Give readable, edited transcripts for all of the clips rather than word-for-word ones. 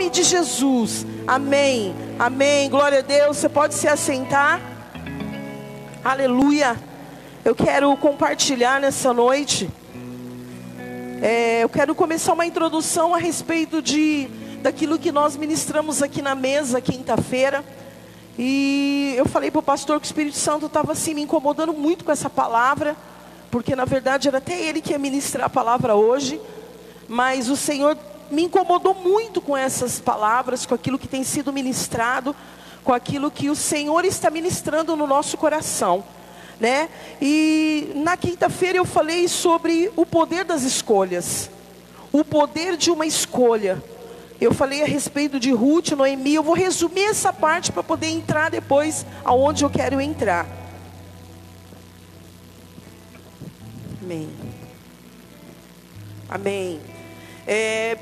nome de Jesus. Amém, amém, glória a Deus. Você pode se assentar. Aleluia. Eu quero compartilhar nessa noite. Eu quero começar uma introdução a respeito daquilo que nós ministramos aqui na mesa quinta-feira. E eu falei para o pastor que o Espírito Santo estava assim me incomodando muito com essa palavra, porque na verdade era até ele que ia ministrar a palavra hoje, mas o Senhor me incomodou muito com essas palavras, com aquilo que tem sido ministrado, com aquilo que o Senhor está ministrando no nosso coração, né? E na quinta-feira eu falei sobre o poder das escolhas, o poder de uma escolha. Eu falei a respeito de Ruth, Noemi. Eu vou resumir essa parte para poder entrar depois aonde eu quero entrar. Amém. Amém.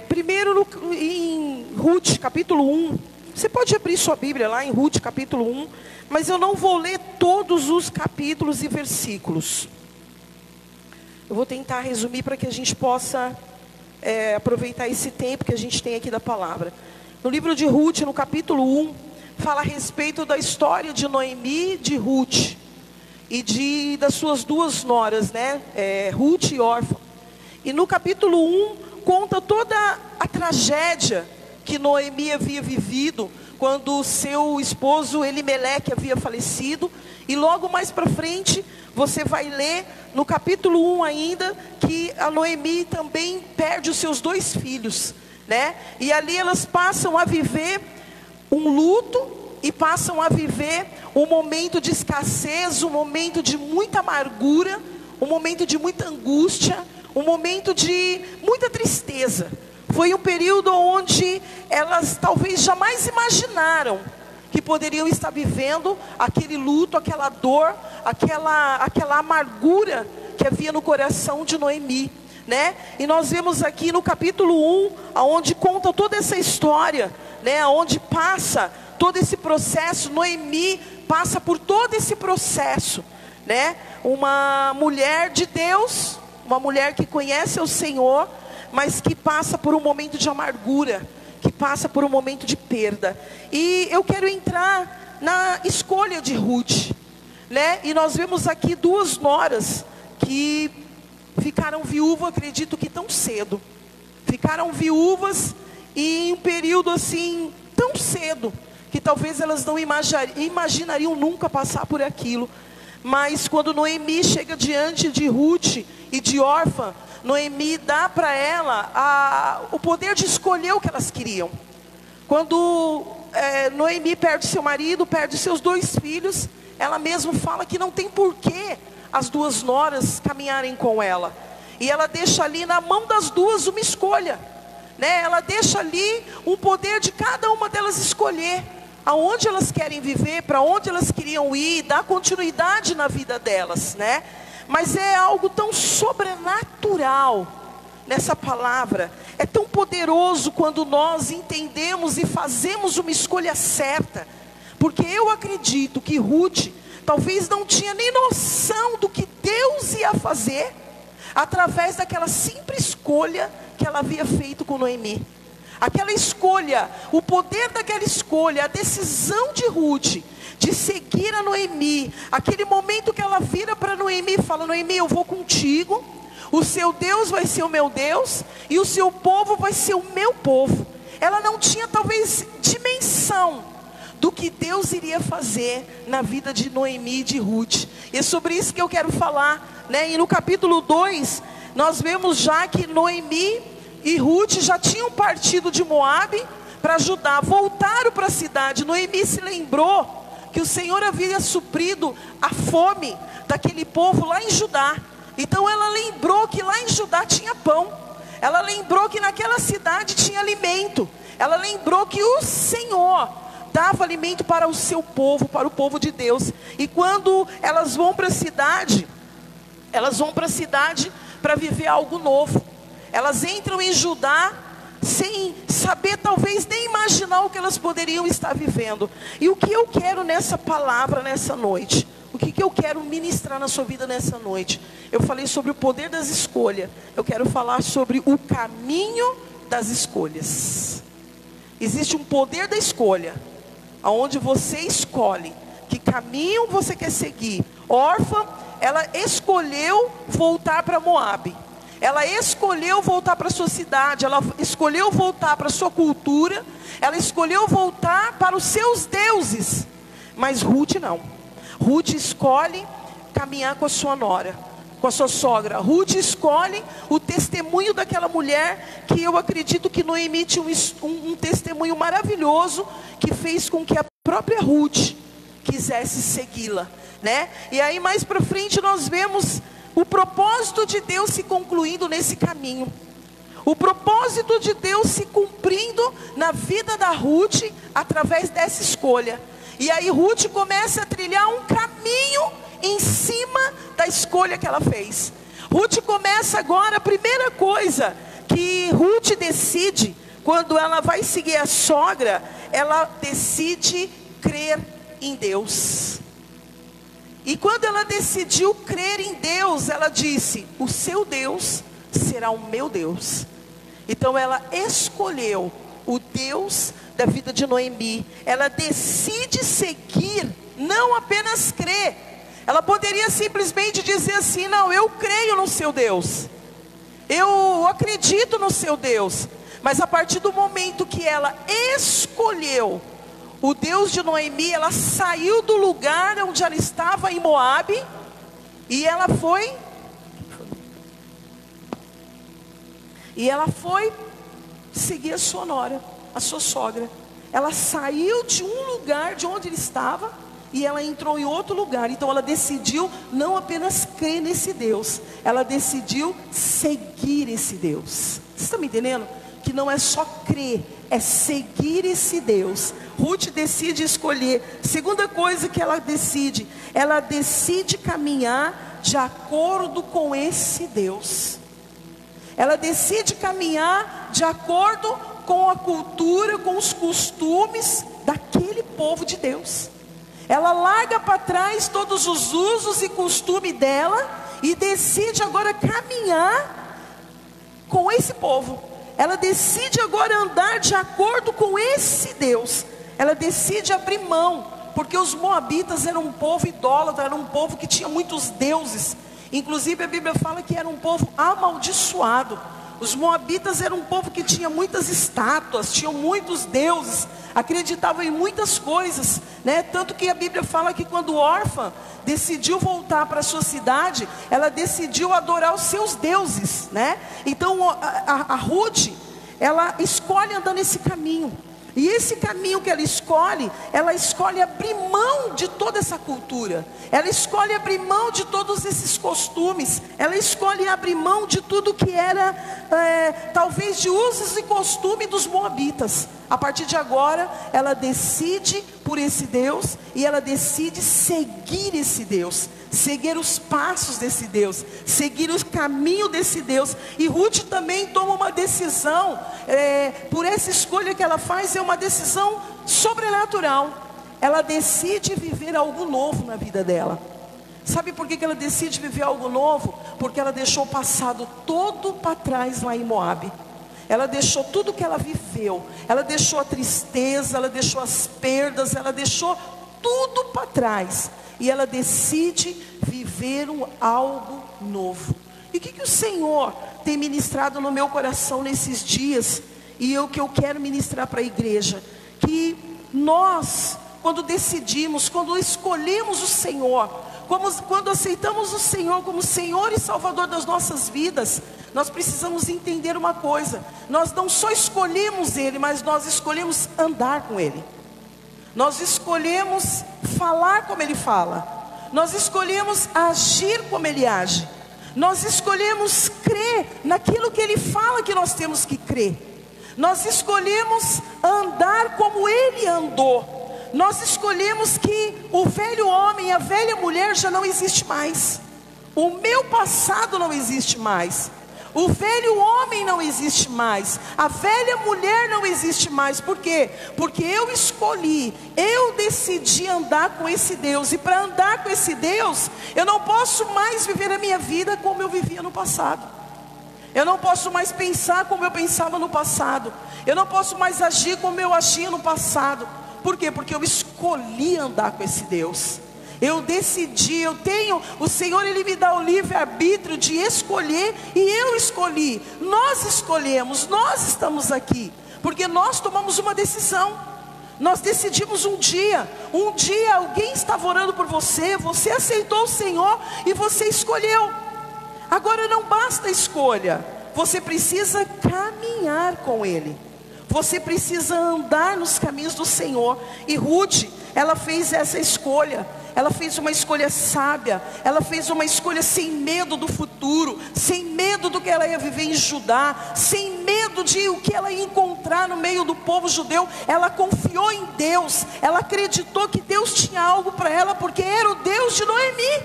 Primeiro em Ruth capítulo 1. Você pode abrir sua Bíblia lá em Ruth capítulo 1. Mas eu não vou ler todos os capítulos e versículos. Eu vou tentar resumir para que a gente possa aproveitar esse tempo que a gente tem aqui da palavra. No livro de Ruth, no capítulo 1, fala a respeito da história de Noemi, de Ruth e das suas duas noras, né? Ruth e Orfa. E no capítulo 1 conta toda a tragédia que Noemi havia vivido quando seu esposo Elimeleque havia falecido. E logo mais para frente você vai ler no capítulo 1 ainda que a Noemi também perde os seus dois filhos, né? E ali elas passam a viver um luto e passam a viver um momento de escassez, um momento de muita amargura, um momento de muita angústia, um momento de muita tristeza. Foi um período onde elas talvez jamais imaginaram que poderiam estar vivendo aquele luto, aquela dor, aquela amargura que havia no coração de Noemi, né? E nós vemos aqui no capítulo 1, onde conta toda essa história, né? Onde passa todo esse processo. Noemi passa por todo esse processo, né? Uma mulher de Deus, uma mulher que conhece o Senhor, mas que passa por um momento de amargura, que passa por um momento de perda. E eu quero entrar na escolha de Ruth, né? E nós vemos aqui duas noras que ficaram viúvas, acredito que tão cedo. Ficaram viúvas e em um período assim, tão cedo, que talvez elas não imaginariam nunca passar por aquilo. Mas quando Noemi chega diante de Ruth e de Orfa, Noemi dá para ela o poder de escolher o que elas queriam. Quando Noemi perde seu marido, perde seus dois filhos, ela mesma fala que não tem porquê as duas noras caminharem com ela. E ela deixa ali na mão das duas uma escolha, né? Ela deixa ali um poder de cada uma delas escolher aonde elas querem viver, para onde elas queriam ir, dar continuidade na vida delas, né? Mas é algo tão sobrenatural nessa palavra. É tão poderoso quando nós entendemos e fazemos uma escolha certa. Porque eu acredito que Ruth talvez não tinha nem noção do que Deus ia fazer através daquela simples escolha que ela havia feito com Noemi. Aquela escolha, o poder daquela escolha, a decisão de Ruth de seguir a Noemi, aquele momento que ela vira para Noemi e fala: Noemi, eu vou contigo, o seu Deus vai ser o meu Deus, e o seu povo vai ser o meu povo. Ela não tinha talvez dimensão do que Deus iria fazer na vida de Noemi e de Ruth. E é sobre isso que eu quero falar, né? E no capítulo 2, nós vemos já que Noemi e Ruth já tinham partido de Moabe para Judá, voltaram para a cidade. Noemi se lembrou que o Senhor havia suprido a fome daquele povo lá em Judá. Então ela lembrou que lá em Judá tinha pão. Ela lembrou que naquela cidade tinha alimento. Ela lembrou que o Senhor dava alimento para o seu povo, para o povo de Deus. E quando elas vão para a cidade, para viver algo novo. Elas entram em Judá sem saber, talvez nem imaginar o que elas poderiam estar vivendo. E o que eu quero nessa palavra, nessa noite? O que eu quero ministrar na sua vida nessa noite? Eu falei sobre o poder das escolhas. Eu quero falar sobre o caminho das escolhas. Existe um poder da escolha, aonde você escolhe que caminho você quer seguir. Órfã, ela escolheu voltar para Moabe. Ela escolheu voltar para sua cidade, ela escolheu voltar para sua cultura, ela escolheu voltar para os seus deuses. Mas Ruth não. Ruth escolhe caminhar com a sua nora, com a sua sogra. Ruth escolhe o testemunho daquela mulher, que eu acredito que Noemi tinha um testemunho maravilhoso, que fez com que a própria Ruth quisesse segui-la, né? E aí mais para frente nós vemos o propósito de Deus se concluindo nesse caminho. O propósito de Deus se cumprindo na vida da Ruth, através dessa escolha. E aí Ruth começa a trilhar um caminho em cima da escolha que ela fez. Ruth começa agora, a primeira coisa que Ruth decide, quando ela vai seguir a sogra, ela decide crer em Deus. E quando ela decidiu crer em Deus, ela disse: o seu Deus será o meu Deus. Então ela escolheu o Deus da vida de Noemi. Ela decide seguir, não apenas crer. Ela poderia simplesmente dizer assim: não, eu creio no seu Deus, eu acredito no seu Deus. Mas a partir do momento que ela escolheu o Deus de Noemi, ela saiu do lugar onde ela estava, em Moabe, e ela foi seguir a sua nora, a sua sogra. Ela saiu de um lugar de onde ele estava e ela entrou em outro lugar. Então ela decidiu não apenas crer nesse Deus, ela decidiu seguir esse Deus. Você está me entendendo? Que não é só crer, é seguir esse Deus. Ruth decide escolher. Segunda coisa que ela decide caminhar de acordo com esse Deus. Ela decide caminhar de acordo com a cultura, com os costumes daquele povo de Deus. Ela larga para trás todos os usos e costumes dela e decide agora caminhar com esse povo. Ela decide agora andar de acordo com esse Deus. Ela decide abrir mão, porque os moabitas eram um povo idólatra, era um povo que tinha muitos deuses. Inclusive a Bíblia fala que era um povo amaldiçoado. Os moabitas eram um povo que tinha muitas estátuas, tinham muitos deuses, acreditavam em muitas coisas, né? Tanto que a Bíblia fala que quando órfã decidiu voltar para a sua cidade, ela decidiu adorar os seus deuses, né? Então a Ruth, ela escolhe andar nesse caminho. E esse caminho que ela escolhe abrir mão de toda essa cultura. Ela escolhe abrir mão de todos esses costumes. Ela escolhe abrir mão de tudo que era, talvez, de usos e costumes dos moabitas. A partir de agora, ela decide por esse Deus e ela decide seguir esse Deus, seguir os passos desse Deus, seguir o caminho desse Deus. E Ruth também toma uma decisão, por essa escolha que ela faz, é uma decisão sobrenatural. Ela decide viver algo novo na vida dela. Sabe por que ela decide viver algo novo? Porque ela deixou o passado todo para trás lá em Moabe. Ela deixou tudo que ela viveu, ela deixou a tristeza, ela deixou as perdas, ela deixou tudo para trás. E ela decide viver algo novo. E o que o Senhor tem ministrado no meu coração nesses dias, e o que eu quero ministrar para a igreja? Que nós, quando decidimos, quando escolhemos o Senhor, quando aceitamos o Senhor como Senhor e Salvador das nossas vidas, nós precisamos entender uma coisa: nós não só escolhemos Ele, mas nós escolhemos andar com Ele. Nós escolhemos falar como Ele fala. Nós escolhemos agir como Ele age. Nós escolhemos crer naquilo que Ele fala que nós temos que crer. Nós escolhemos andar como Ele andou. Nós escolhemos que o velho homem e a velha mulher já não existe mais. O meu passado não existe mais. O velho homem não existe mais. A velha mulher não existe mais. Por quê? Porque eu escolhi, eu decidi andar com esse Deus. E para andar com esse Deus, eu não posso mais viver a minha vida como eu vivia no passado. Eu não posso mais pensar como eu pensava no passado. Eu não posso mais agir como eu agia no passado. Por quê? Porque eu escolhi andar com esse Deus. Eu decidi, o Senhor, Ele me dá o livre-arbítrio de escolher, e eu escolhi. Nós escolhemos, nós estamos aqui, porque nós tomamos uma decisão. Nós decidimos um dia alguém estava orando por você, você aceitou o Senhor e você escolheu. Agora não basta a escolha, você precisa caminhar com Ele. Você precisa andar nos caminhos do Senhor. E Ruth, ela fez essa escolha. Ela fez uma escolha sábia. Ela fez uma escolha sem medo do futuro, sem medo do que ela ia viver em Judá, sem medo de o que ela ia encontrar no meio do povo judeu. Ela confiou em Deus. Ela acreditou que Deus tinha algo para ela, porque era o Deus de Noemi.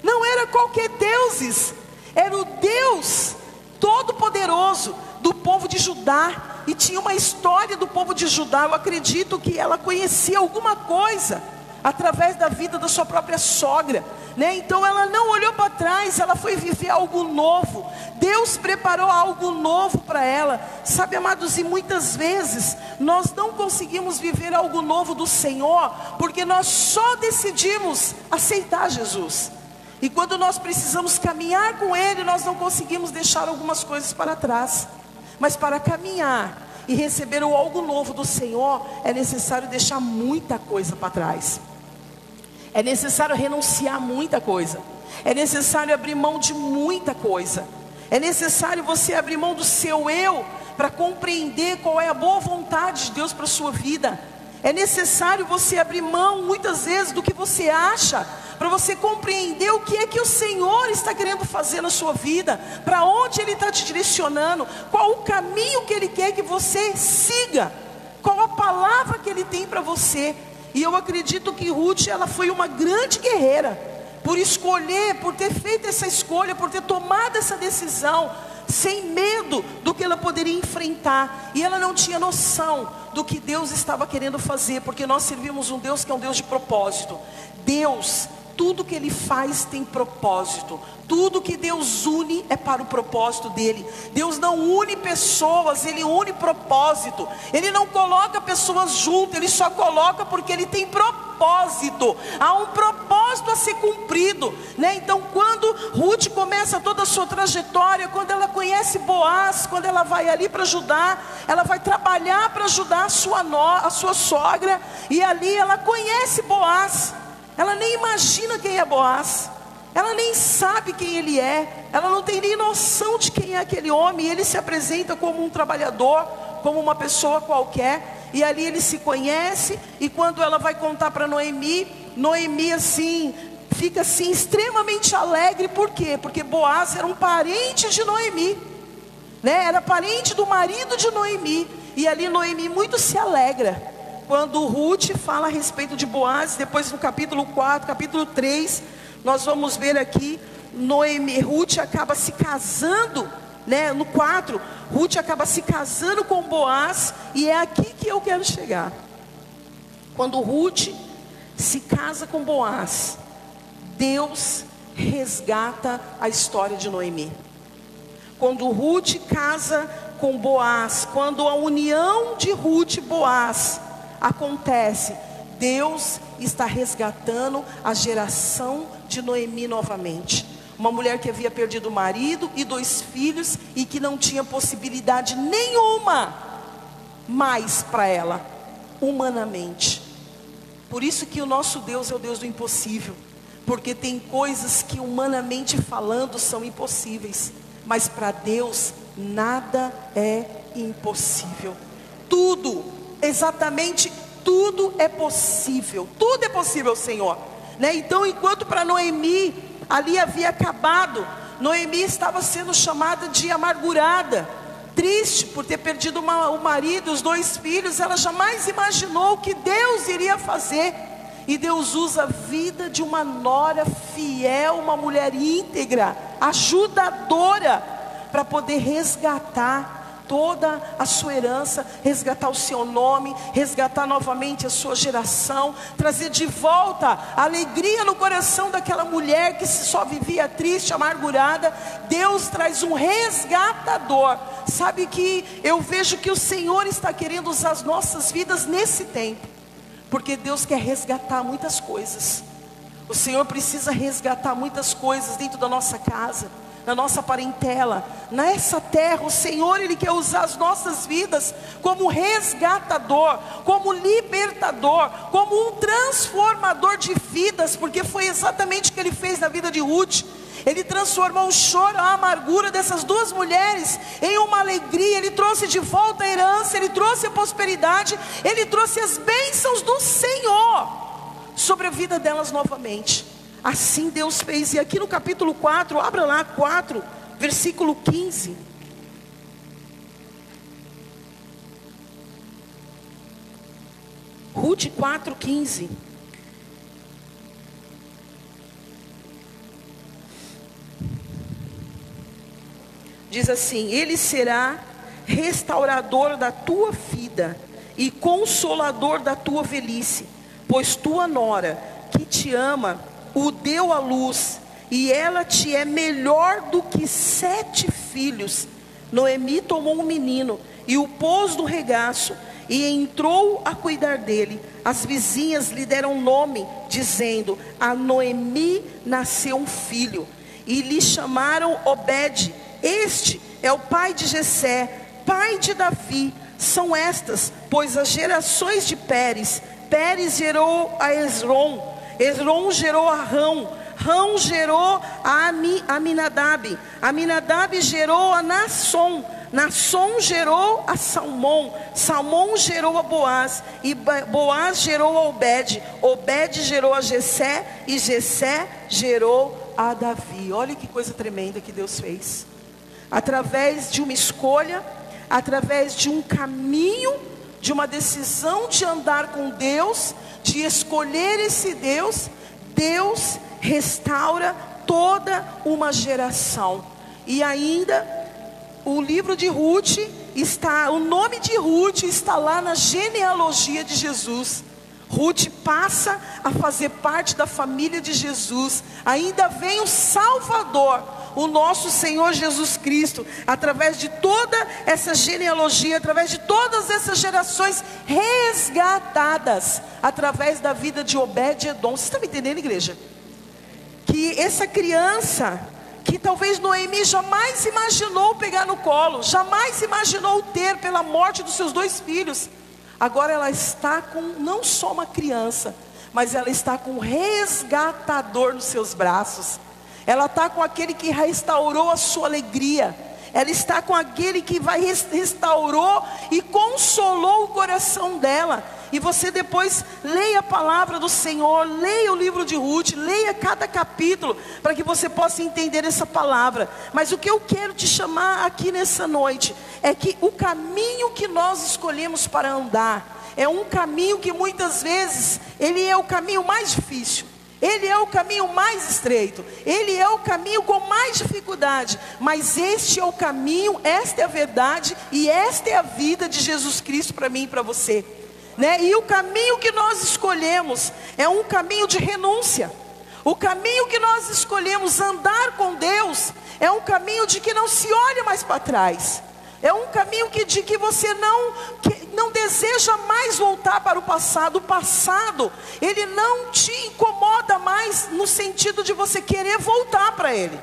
Não era qualquer deuses. Era o Deus todo-poderoso do povo de Judá. E tinha uma história do povo de Judá. Eu acredito que ela conhecia alguma coisa através da vida da sua própria sogra, né? Então ela não olhou para trás, ela foi viver algo novo. Deus preparou algo novo para ela. Sabe, amados, e muitas vezes nós não conseguimos viver algo novo do Senhor, porque nós só decidimos aceitar Jesus. E quando nós precisamos caminhar com Ele, nós não conseguimos deixar algumas coisas para trás. Mas para caminhar e receber o algo novo do Senhor, é necessário deixar muita coisa para trás. É necessário renunciar a muita coisa. É necessário abrir mão de muita coisa. É necessário você abrir mão do seu eu, para compreender qual é a boa vontade de Deus para a sua vida. É necessário você abrir mão muitas vezes do que você acha, para você compreender o que é que o Senhor está querendo fazer na sua vida, para onde Ele está te direcionando, qual o caminho que Ele quer que você siga, qual a palavra que Ele tem para você. E eu acredito que Ruth, ela foi uma grande guerreira, por escolher, por ter feito essa escolha, por ter tomado essa decisão, sem medo do que ela poderia enfrentar. E ela não tinha noção do que Deus estava querendo fazer, porque nós servimos um Deus que é um Deus de propósito. Deus, tudo que Ele faz tem propósito. Tudo que Deus une é para o propósito dEle. Deus não une pessoas, Ele une propósito. Ele não coloca pessoas juntas, Ele só coloca porque Ele tem propósito. Há um propósito a ser cumprido, né? Então quando Ruth começa toda a sua trajetória, quando ela conhece Boaz, quando ela vai ali para Judá, ela vai trabalhar para ajudar a sua sogra. E ali ela conhece Boaz. Ela nem imagina quem é Boaz. Ela nem sabe quem ele é. Ela não tem nem noção de quem é aquele homem. Ele se apresenta como um trabalhador, como uma pessoa qualquer. E ali ele se conhece. E quando ela vai contar para Noemi, Noemi assim, fica assim extremamente alegre. Por quê? Porque Boaz era um parente de Noemi, né? Era parente do marido de Noemi. E ali Noemi muito se alegra quando Ruth fala a respeito de Boaz. Depois no capítulo 4, capítulo 3, nós vamos ver aqui, Ruth acaba se casando, né? No 4, Ruth acaba se casando com Boaz. E é aqui que eu quero chegar. Quando Ruth se casa com Boaz, Deus resgata a história de Noemi. Quando Ruth casa com Boaz, quando a união de Ruth e Boaz acontece, Deus está resgatando a geração de Noemi novamente. Uma mulher que havia perdido o marido e 2 filhos, e que não tinha possibilidade nenhuma mais para ela, humanamente. Por isso que o nosso Deus é o Deus do impossível. Porque tem coisas que humanamente falando são impossíveis, mas para Deus nada é impossível. Tudo, exatamente tudo é possível. Tudo é possível, Senhor, né? Então enquanto para Noemi ali havia acabado, Noemi estava sendo chamada de amargurada, triste por ter perdido o marido, os 2 filhos. Ela jamais imaginou o que Deus iria fazer. E Deus usa a vida de uma nora fiel, uma mulher íntegra, ajudadora, para poder resgatar toda a sua herança, resgatar o seu nome, resgatar novamente a sua geração, trazer de volta a alegria no coração daquela mulher que só vivia triste, amargurada. Deus traz um resgatador. Sabe que eu vejo que o Senhor está querendo usar as nossas vidas nesse tempo, porque Deus quer resgatar muitas coisas. O Senhor precisa resgatar muitas coisas dentro da nossa casa, na nossa parentela, nessa terra. O Senhor, Ele quer usar as nossas vidas como resgatador, como libertador, como um transformador de vidas, porque foi exatamente o que Ele fez na vida de Ruth. Ele transformou o choro, a amargura dessas duas mulheres em uma alegria. Ele trouxe de volta a herança, Ele trouxe a prosperidade, Ele trouxe as bênçãos do Senhor sobre a vida delas novamente. Assim Deus fez. E aqui no capítulo 4, abra lá 4, versículo 15. Ruth 4:15. Diz assim: Ele será restaurador da tua vida e consolador da tua velhice, pois tua nora, que te ama, o deu à luz, e ela te é melhor do que 7 filhos. Noemi tomou um menino e o pôs no regaço, e entrou a cuidar dele. As vizinhas lhe deram nome, dizendo: a Noemi nasceu um filho, e lhe chamaram Obed. Este é o pai de Jessé, pai de Davi. São estas, pois, as gerações de Pérez. Pérez gerou a Esrom, Esrom gerou a Rão, Rão gerou a Aminadab, Aminadab gerou a Nasson, Nasson gerou a Salmão, Salmão gerou a Boaz, e Boaz gerou a Obed, Obed gerou a Jessé, e Jessé gerou a Davi. Olha que coisa tremenda que Deus fez. Através de uma escolha, através de um caminho, de uma decisão de andar com Deus, de escolher esse Deus, Deus restaura toda uma geração. E ainda o livro de Ruth está, o nome de Ruth está lá na genealogia de Jesus. Ruth passa a fazer parte da família de Jesus. Ainda vem o Salvador, o nosso Senhor Jesus Cristo, através de toda essa genealogia, através de todas essas gerações resgatadas, através da vida de Obed-Edom. Você está me entendendo, igreja? Que essa criança, que talvez Noemi jamais imaginou pegar no colo, jamais imaginou ter pela morte dos seus 2 filhos, agora ela está com não só uma criança, mas ela está com um resgatador nos seus braços. Ela está com aquele que restaurou a sua alegria. Ela está com aquele que restaurou e consolou o coração dela. E você depois leia a palavra do Senhor, leia o livro de Ruth, leia cada capítulo, para que você possa entender essa palavra. Mas o que eu quero te chamar aqui nessa noite, é que o caminho que nós escolhemos para andar, é um caminho que muitas vezes, ele é o caminho mais difícil. Ele é o caminho mais estreito, ele é o caminho com mais dificuldade, mas este é o caminho, esta é a verdade, e esta é a vida de Jesus Cristo para mim e para você, né? E o caminho que nós escolhemos é um caminho de renúncia. O caminho que nós escolhemos andar com Deus é um caminho de que não se olha mais para trás. É um caminho de que você não deseja mais voltar para o passado. O passado, ele não te incomoda mais, no sentido de você querer voltar para ele.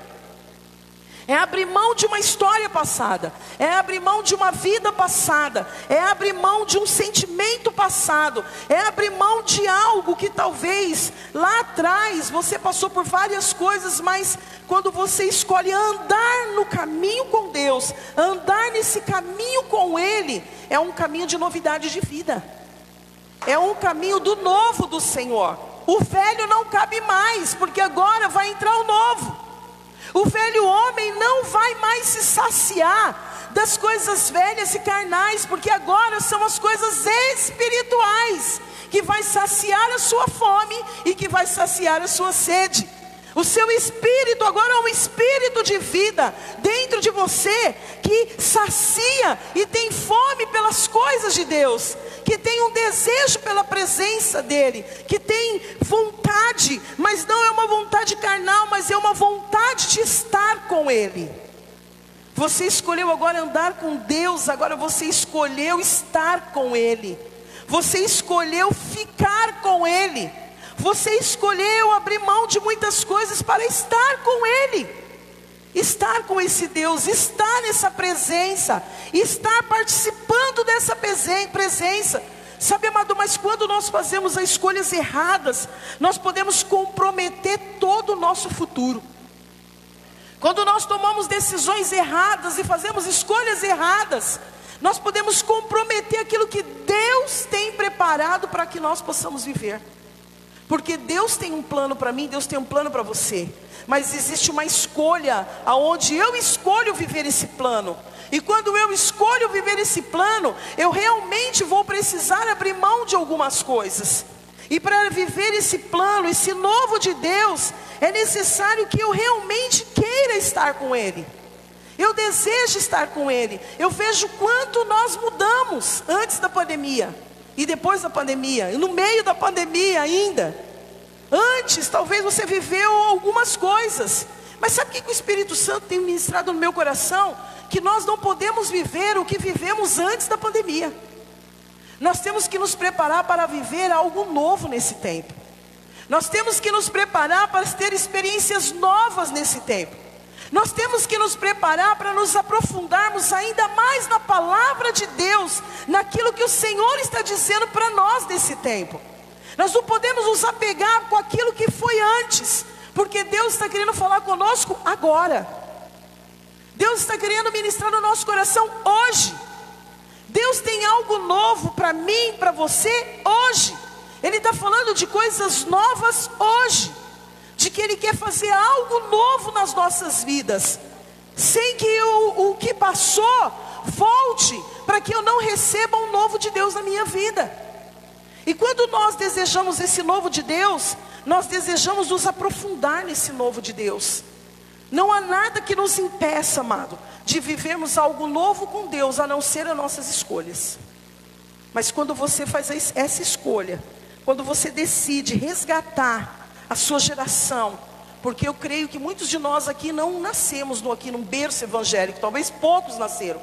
É abrir mão de uma história passada, é abrir mão de uma vida passada, é abrir mão de um sentimento passado, é abrir mão de algo que talvez lá atrás você passou por várias coisas, mas quando você escolhe andar no caminho com Deus, andar nesse caminho com Ele, é um caminho de novidade de vida, é um caminho do novo do Senhor. O velho não cabe mais, porque agora vai entrar o novo. O velho homem não vai mais se saciar das coisas velhas e carnais, porque agora são as coisas espirituais que vai saciar a sua fome e que vai saciar a sua sede. O seu espírito agora é um espírito de vida dentro de você, que sacia e tem fome pelas coisas de Deus, que tem um desejo pela presença dEle, que tem vontade, mas não é uma vontade carnal, mas é uma vontade de estar com Ele. Você escolheu agora andar com Deus, agora você escolheu estar com Ele. Você escolheu ficar com Ele. Você escolheu abrir mão de muitas coisas para estar com Ele. Estar com esse Deus, estar nessa presença, estar participando dessa presença. Sabe, amado, mas quando nós fazemos as escolhas erradas, nós podemos comprometer todo o nosso futuro. Quando nós tomamos decisões erradas e fazemos escolhas erradas, nós podemos comprometer aquilo que Deus tem preparado para que nós possamos viver. Porque Deus tem um plano para mim, Deus tem um plano para você. Mas existe uma escolha, aonde eu escolho viver esse plano. E quando eu escolho viver esse plano, eu realmente vou precisar abrir mão de algumas coisas. E para viver esse plano, esse novo de Deus, é necessário que eu realmente queira estar com Ele. Eu desejo estar com Ele. Eu vejo quanto nós mudamos antes da pandemia e depois da pandemia, e no meio da pandemia ainda. Antes, talvez você viveu algumas coisas, mas sabe o que o Espírito Santo tem ministrado no meu coração? Que nós não podemos viver o que vivemos antes da pandemia. Nós temos que nos preparar para viver algo novo nesse tempo. Nós temos que nos preparar para ter experiências novas nesse tempo. Nós temos que nos preparar para nos aprofundarmos ainda mais na palavra de Deus, naquilo que o Senhor está dizendo para nós nesse tempo. Nós não podemos nos apegar com aquilo que foi antes, porque Deus está querendo falar conosco agora. Deus está querendo ministrar no nosso coração hoje. Deus tem algo novo para mim, para você hoje. Ele está falando de coisas novas hoje, de que Ele quer fazer algo novo nas nossas vidas, sem que o que passou volte, para que eu não receba um novo de Deus na minha vida. E quando nós desejamos esse novo de Deus, nós desejamos nos aprofundar nesse novo de Deus. Não há nada que nos impeça, amado, de vivermos algo novo com Deus, a não ser as nossas escolhas. Mas quando você faz essa escolha, quando você decide resgatar a sua geração, porque eu creio que muitos de nós aqui não nascemos aqui num berço evangélico, talvez poucos nasceram,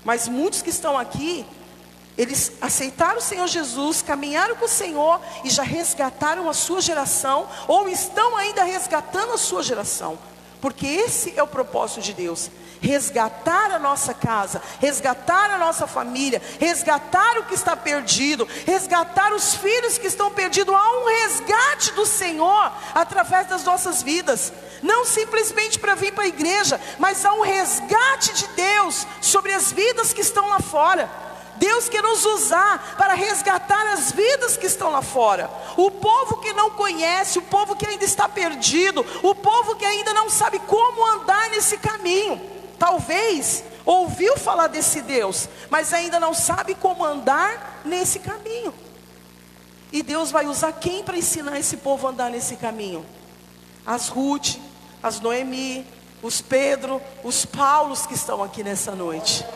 mas muitos que estão aqui, eles aceitaram o Senhor Jesus, caminharam com o Senhor e já resgataram a sua geração, ou estão ainda resgatando a sua geração. Porque esse é o propósito de Deus. Resgatar a nossa casa, resgatar a nossa família, resgatar o que está perdido, resgatar os filhos que estão perdidos. Há um resgate do Senhor através das nossas vidas. Não simplesmente para vir para a igreja, mas há um resgate de Deus sobre as vidas que estão lá fora. Deus quer nos usar para resgatar as vidas que estão lá fora. O povo que não conhece, o povo que ainda está perdido, o povo que ainda não sabe como andar nesse caminho. Talvez ouviu falar desse Deus, mas ainda não sabe como andar nesse caminho. E Deus vai usar quem para ensinar esse povo a andar nesse caminho? As Ruth, as Noemi, os Pedro, os Paulos que estão aqui nessa noite.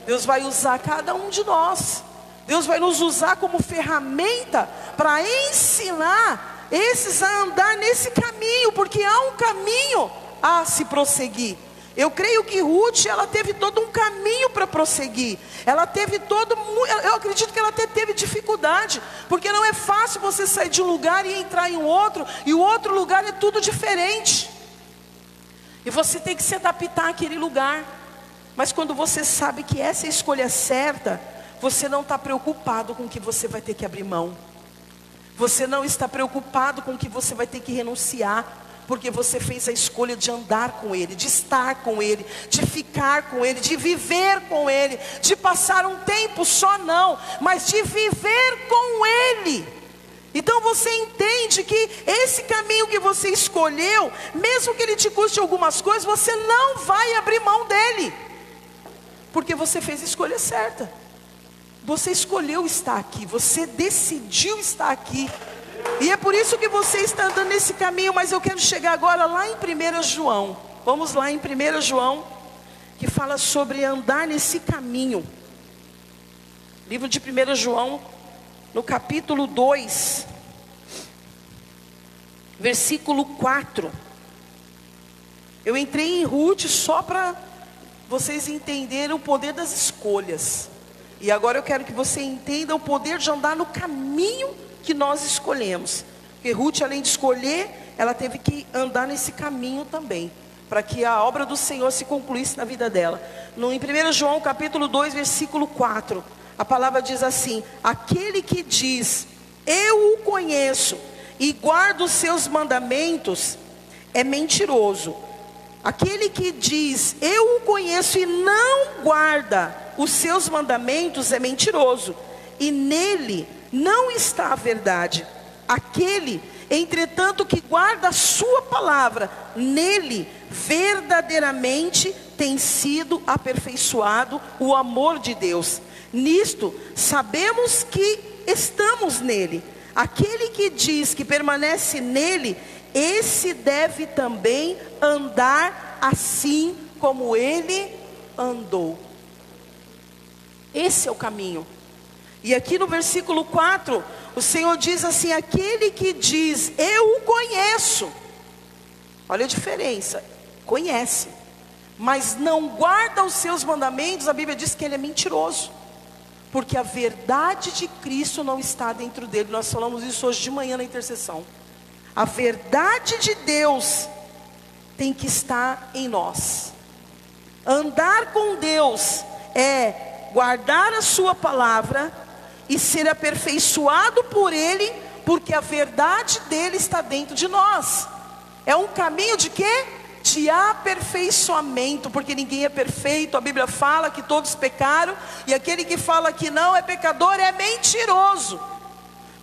Deus vai usar cada um de nós. Deus vai nos usar como ferramenta para ensinar esses a andar nesse caminho, porque há um caminho a se prosseguir. Eu creio que Ruth, ela teve todo um caminho para prosseguir. Ela teve eu acredito que ela até teve dificuldade, porque não é fácil você sair de um lugar e entrar em um outro, e o outro lugar é tudo diferente. E você tem que se adaptar àquele lugar. Mas quando você sabe que essa é a escolha certa, você não está preocupado com o que você vai ter que abrir mão. Você não está preocupado com o que você vai ter que renunciar, porque você fez a escolha de andar com Ele, de estar com Ele, de ficar com Ele, de viver com Ele, de passar um tempo só não, mas de viver com Ele. Então você entende que esse caminho que você escolheu, mesmo que ele te custe algumas coisas, você não vai abrir mão dele. Porque você fez a escolha certa. Você escolheu estar aqui. Você decidiu estar aqui. E é por isso que você está andando nesse caminho. Mas eu quero chegar agora lá em 1 João. Vamos lá em 1 João, que fala sobre andar nesse caminho. Livro de 1 João, no capítulo 2, versículo 4. Eu entrei em Ruth só para vocês entenderem o poder das escolhas. E agora eu quero que você entenda o poder de andar no caminho que nós escolhemos. Porque Ruth, além de escolher, ela teve que andar nesse caminho também, para que a obra do Senhor se concluísse na vida dela. Em 1 João capítulo 2, versículo 4, a palavra diz assim: aquele que diz, eu o conheço, e guardo os seus mandamentos, é mentiroso. Aquele que diz, eu o conheço, e não guarda os seus mandamentos, é mentiroso, e nele não está a verdade. Aquele, entretanto, que guarda a sua palavra, nele verdadeiramente tem sido aperfeiçoado o amor de Deus. Nisto sabemos que estamos nele. Aquele que diz que permanece nele, esse deve também andar assim como ele andou. Esse é o caminho. E aqui no versículo 4, o Senhor diz assim: aquele que diz, eu o conheço. Olha a diferença, conhece, mas não guarda os seus mandamentos, a Bíblia diz que ele é mentiroso. Porque a verdade de Cristo não está dentro dele. Nós falamos isso hoje de manhã na intercessão. A verdade de Deus tem que estar em nós. Andar com Deus é guardar a sua palavra e ser aperfeiçoado por Ele, porque a verdade dele está dentro de nós. É um caminho de quê? De aperfeiçoamento, porque ninguém é perfeito. A Bíblia fala que todos pecaram, e aquele que fala que não é pecador é mentiroso.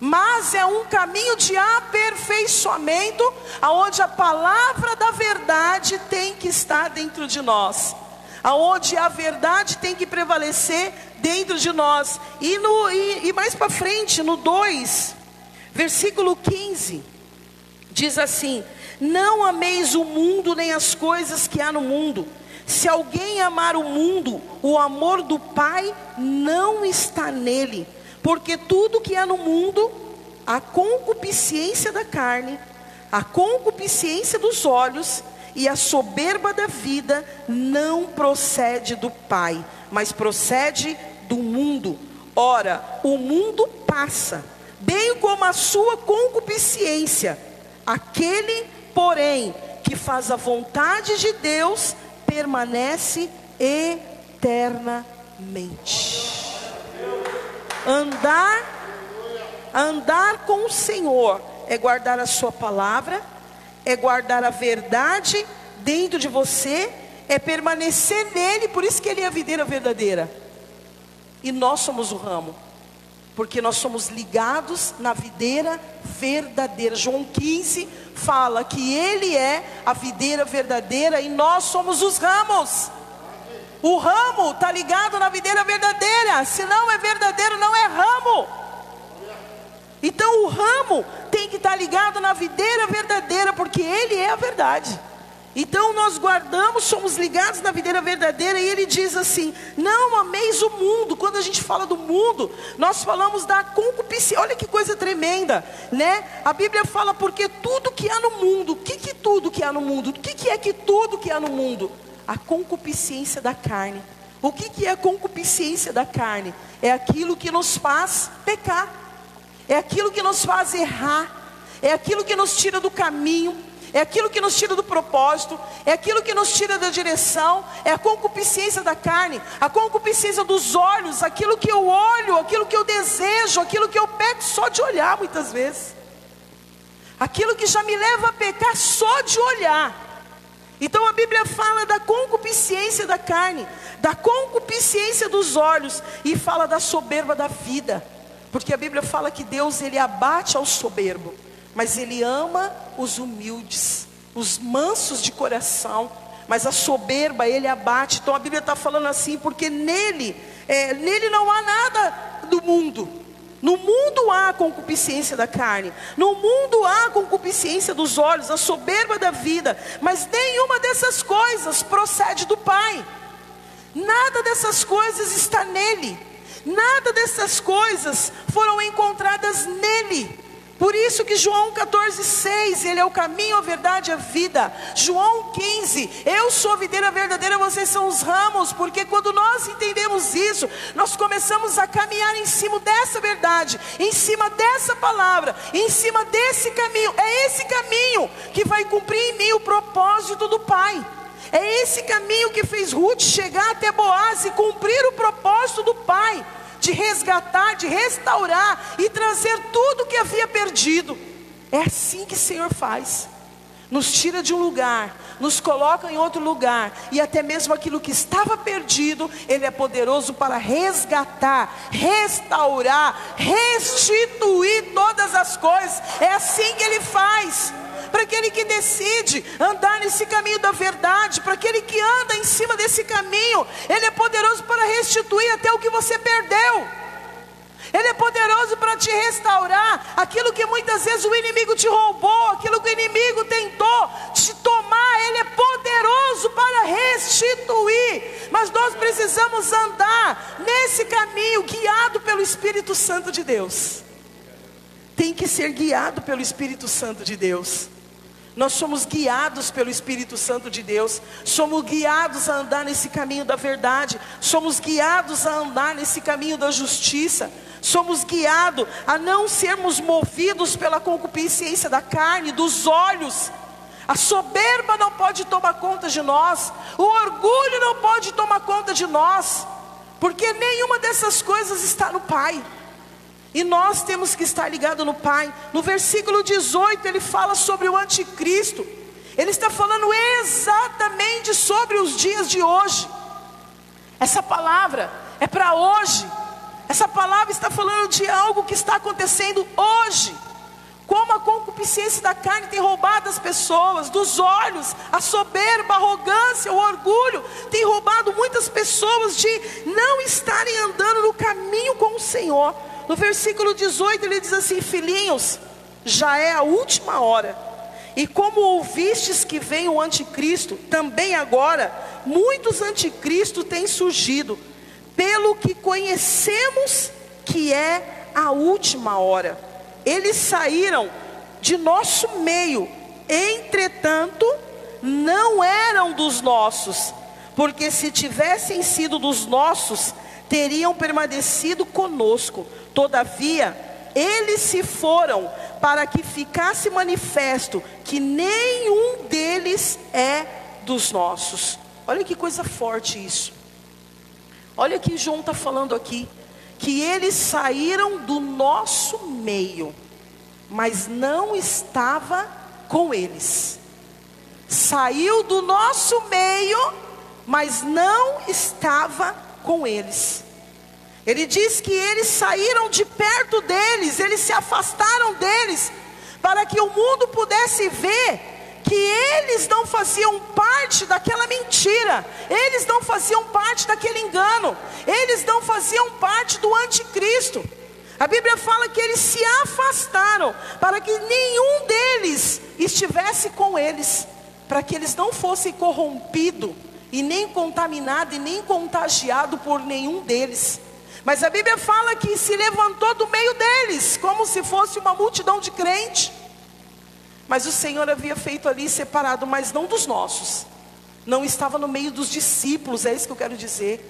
Mas é um caminho de aperfeiçoamento, aonde a palavra da verdade tem que estar dentro de nós, aonde a verdade tem que prevalecer dentro de nós. E mais para frente, no 2, versículo 15, diz assim: não ameis o mundo nem as coisas que há no mundo. Se alguém amar o mundo, o amor do Pai não está nele. Porque tudo que há no mundo, a concupiscência da carne, a concupiscência dos olhos e a soberba da vida, não procede do Pai, mas procede do mundo. Ora, o mundo passa, bem como a sua concupiscência. Aquele, porém, que faz a vontade de Deus, permanece eternamente. Andar com o Senhor é guardar a sua palavra, é guardar a verdade dentro de você, é permanecer nele. Por isso que ele é a videira verdadeira e nós somos o ramo, porque nós somos ligados na videira verdadeira. João 15 fala que ele é a videira verdadeira e nós somos os ramos. O ramo está ligado na videira verdadeira. Se não é verdadeiro, não é ramo. Então o ramo tem que estar ligado na videira verdadeira, porque ele é a verdade. Então nós guardamos, somos ligados na videira verdadeira. E ele diz assim: não ameis o mundo. Quando a gente fala do mundo, nós falamos da concupiscência. Olha que coisa tremenda, né? A Bíblia fala, porque tudo que há no mundo. O que tudo que há no mundo? O que é que tudo que há no mundo? A concupiscência da carne. O que é a concupiscência da carne? É aquilo que nos faz pecar, é aquilo que nos faz errar, é aquilo que nos tira do caminho, é aquilo que nos tira do propósito, é aquilo que nos tira da direção. É a concupiscência da carne, a concupiscência dos olhos, aquilo que eu olho, aquilo que eu desejo, aquilo que eu peco só de olhar muitas vezes, aquilo que já me leva a pecar só de olhar. Então a Bíblia fala da concupiscência da carne, da concupiscência dos olhos, e fala da soberba da vida. Porque a Bíblia fala que Deus, ele abate ao soberbo, mas ele ama os humildes, os mansos de coração. Mas a soberba ele abate. Então a Bíblia está falando assim, porque nele não há nada do mundo. No mundo há há concupiscência da carne, no mundo há concupiscência dos olhos, a soberba da vida, mas nenhuma dessas coisas procede do Pai. Nada dessas coisas está nele, nada dessas coisas foram encontradas nele. Por isso que João 14,6, ele é o caminho, a verdade e a vida. João 15, eu sou a videira verdadeira, vocês são os ramos. Porque quando nós entendemos isso, nós começamos a caminhar em cima dessa verdade, em cima dessa palavra, em cima desse caminho. É esse caminho que vai cumprir em mim o propósito do Pai. É esse caminho que fez Ruth chegar até Boaz e cumprir o propósito do Pai, de resgatar, de restaurar e trazer tudo que havia perdido. É assim que o Senhor faz. Nos tira de um lugar, nos coloca em outro lugar, e até mesmo aquilo que estava perdido, Ele é poderoso para resgatar, restaurar, restituir todas as coisas. É assim que Ele faz. Para aquele que decide andar nesse caminho da verdade, para aquele que anda em cima desse caminho, Ele é poderoso para restituir até o que você perdeu. Ele é poderoso para te restaurar aquilo que muitas vezes o inimigo te roubou, aquilo que o inimigo tentou te tomar. Ele é poderoso para restituir. Mas nós precisamos andar nesse caminho, guiado pelo Espírito Santo de Deus. Tem que ser guiado pelo Espírito Santo de Deus. Nós somos guiados pelo Espírito Santo de Deus. Somos guiados a andar nesse caminho da verdade. Somos guiados a andar nesse caminho da justiça. Somos guiados a não sermos movidos pela concupiscência da carne, dos olhos. A soberba não pode tomar conta de nós. O orgulho não pode tomar conta de nós. Porque nenhuma dessas coisas está no Pai. E nós temos que estar ligados no Pai. No versículo 18 ele fala sobre o anticristo. Ele está falando exatamente sobre os dias de hoje. Essa palavra é para hoje. Essa palavra está falando de algo que está acontecendo hoje. Como a concupiscência da carne tem roubado as pessoas, dos olhos, a soberba, a arrogância, o orgulho, tem roubado muitas pessoas de não estarem andando no caminho com o Senhor. No versículo 18 ele diz assim: filhinhos, já é a última hora, e como ouvistes que vem o anticristo, também agora muitos anticristos têm surgido, pelo que conhecemos que é a última hora. Eles saíram de nosso meio, entretanto não eram dos nossos, porque se tivessem sido dos nossos, teriam permanecido conosco. Todavia, eles se foram para que ficasse manifesto que nenhum deles é dos nossos. Olha que coisa forte isso. Olha que João está falando aqui, que eles saíram do nosso meio, mas não estava com eles. Saiu do nosso meio, mas não estava com eles. Ele diz que eles saíram de perto deles, eles se afastaram deles, para que o mundo pudesse ver que eles não faziam parte daquela mentira, eles não faziam parte daquele engano, eles não faziam parte do anticristo. A Bíblia fala que eles se afastaram, para que nenhum deles estivesse com eles, para que eles não fossem corrompidos, e nem contaminados, e nem contagiados por nenhum deles. Mas a Bíblia fala que se levantou do meio deles, como se fosse uma multidão de crente. Mas o Senhor havia feito ali separado, mas não dos nossos. Não estava no meio dos discípulos, é isso que eu quero dizer.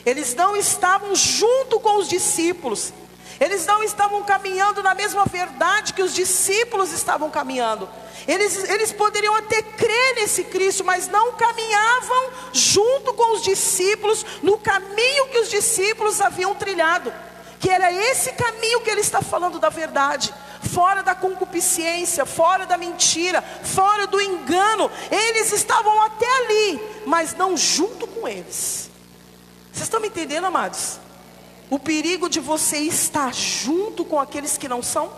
Eles não estavam junto com os discípulos. Eles não estavam caminhando na mesma verdade que os discípulos estavam caminhando. Eles poderiam até crer nesse Cristo, mas não caminhavam junto com os discípulos no caminho que os discípulos haviam trilhado. Que era esse caminho que ele está falando da verdade. Fora da concupiscência, fora da mentira, fora do engano. Eles estavam até ali, mas não junto com eles. Vocês estão me entendendo, amados? O perigo de você estar junto com aqueles que não são.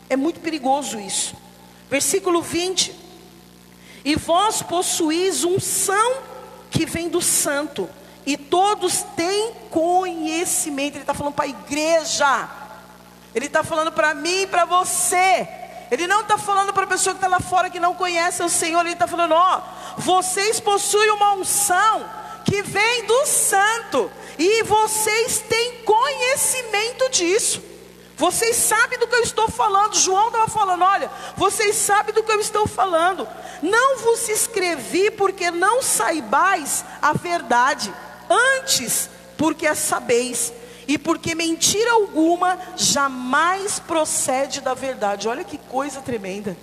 É muito perigoso isso. Versículo 20. E vós possuís unção que vem do santo, e todos têm conhecimento. Ele está falando para a igreja. Ele está falando para mim e para você. Ele não está falando para a pessoa que está lá fora que não conhece o Senhor. Ele está falando, ó, vocês possuem uma unção que vem do Santo, e vocês têm conhecimento disso. Vocês sabem do que eu estou falando. João estava falando, olha, vocês sabem do que eu estou falando. Não vos escrevi porque não saibais a verdade, antes porque a sabeis, e porque mentira alguma jamais procede da verdade. Olha que coisa tremenda.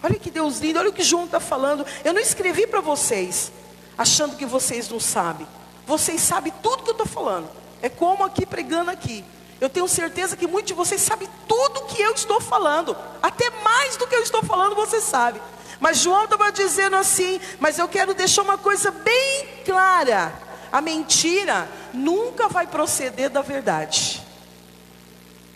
Olha que Deus lindo, olha o que João está falando. Eu não escrevi para vocês achando que vocês não sabem. Vocês sabem tudo que eu estou falando. É como aqui pregando aqui. Eu tenho certeza que muitos de vocês sabem tudo que eu estou falando. Até mais do que eu estou falando, você sabe. Mas João estava dizendo assim, mas eu quero deixar uma coisa bem clara. A mentira nunca vai proceder da verdade.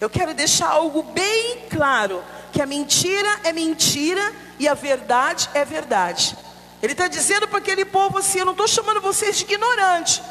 Eu quero deixar algo bem claro, que a mentira é mentira e a verdade é verdade. Ele está dizendo para aquele povo assim, eu não estou chamando vocês de ignorante.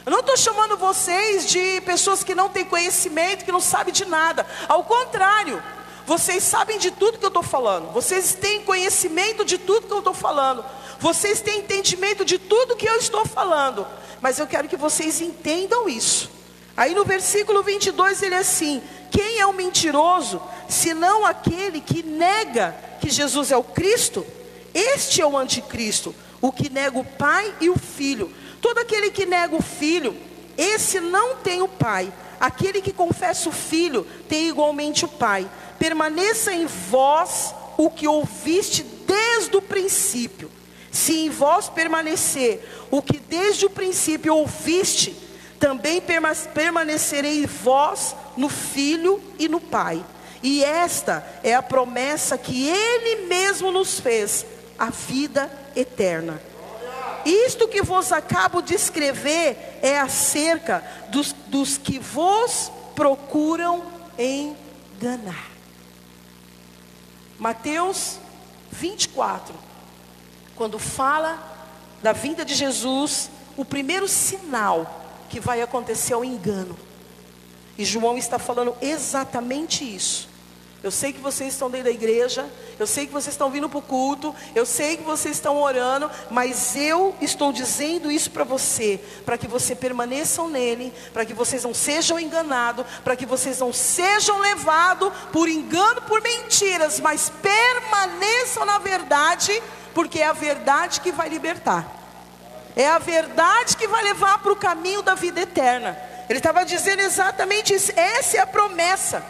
Eu não estou chamando vocês de pessoas que não têm conhecimento, que não sabem de nada. Ao contrário, vocês sabem de tudo que eu estou falando. Vocês têm conhecimento de tudo que eu estou falando. Vocês têm entendimento de tudo que eu estou falando. Mas eu quero que vocês entendam isso. Aí no versículo 22 ele é assim, quem é o mentiroso, senão aquele que nega que Jesus é o Cristo? Este é o anticristo, o que nega o Pai e o Filho. Todo aquele que nega o Filho, esse não tem o Pai. Aquele que confessa o Filho, tem igualmente o Pai. Permaneça em vós o que ouviste desde o princípio. Se em vós permanecer o que desde o princípio ouviste, também permanecerei vós no Filho e no Pai. E esta é a promessa que Ele mesmo nos fez, a vida eterna. Isto que vos acabo de escrever é acerca dos que vos procuram enganar. Mateus 24, quando fala da vinda de Jesus, o primeiro sinal que vai acontecer é o engano. E João está falando exatamente isso. Eu sei que vocês estão dentro da igreja, eu sei que vocês estão vindo para o culto, eu sei que vocês estão orando, mas eu estou dizendo isso para você, para que você permaneçam nele, para que vocês não sejam enganados, para que vocês não sejam levados por engano, por mentiras, mas permaneçam na verdade, porque é a verdade que vai libertar, é a verdade que vai levar para o caminho da vida eterna. Ele estava dizendo exatamente isso, essa é a promessa